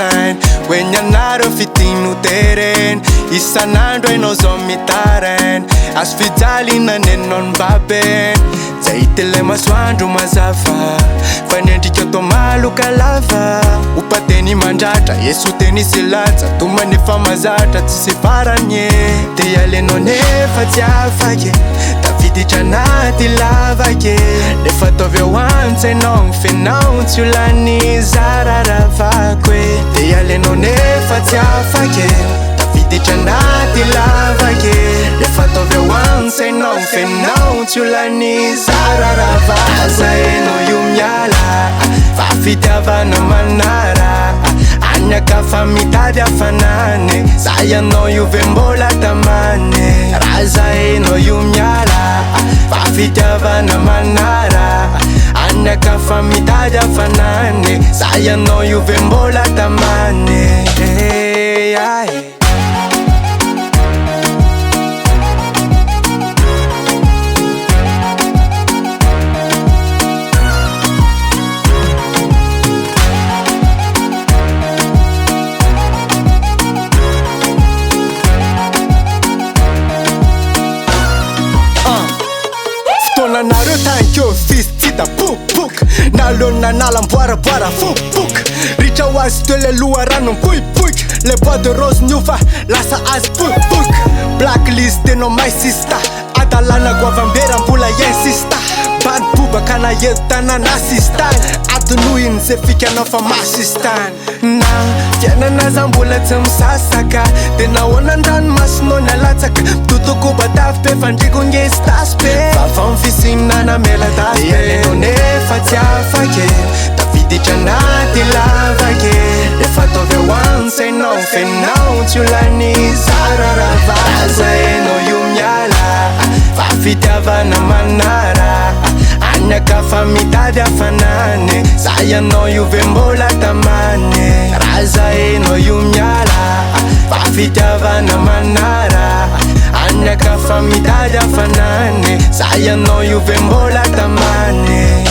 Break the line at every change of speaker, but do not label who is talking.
sainy hoe nianareo fitino tereny isan'andro hainao zao mitarainy azo fijalina nenao ny babeny zay tele masoandro mazava fa niendrika atao maloka lava opateny mandratra yeso teny silatsa tomanefa mazatra tsy separanye de alenao nefa tsy afake tafiditra anaty lavake nefa ataovy ao antsainao ny fenao tsy olany zararavako e de alenao nefa tsy afake tafiditra anaty lavake nefa ataovy ao antsainao ny fenao tsy olany zararavako zaenao io miala fa fitiavana manara anyakafa mitady afanane zay anao io ve mbola tamane raha zaenao io miala fa fitiavana manara anyakafa mitady afanane zay anao io ve mbola tamane nareo tankeo fisy tsita pukpuk nalona nalamboaraboara fukpuk ritra ho azy teo le loha rano mpoipoiky le bois de rose niofa lasa azy pukpuk blacklist tenao mai sista adalana goavambera mbola insista bady bobaka na edo tanana sistany adonohiny ze fikanao fa masistany na fiainana za mbola tsy misasaka de nahoana andranomasinao ny alatsaka mitotoko batavy be fandrigo ngestasy be vafa mifisinana meladasy alenao nefa tsy afake tafiditra anaty lavake efa ataovy ao antsainao ny fenao tsy olany zararavaka zaenao io miala fa fitiavana manara anyakafa mitady afanane zay anao io ve mbola tamane raha zaenao io miala fa fitiavana manara anyakafa mitady afanane zay anao io ve mbola tamane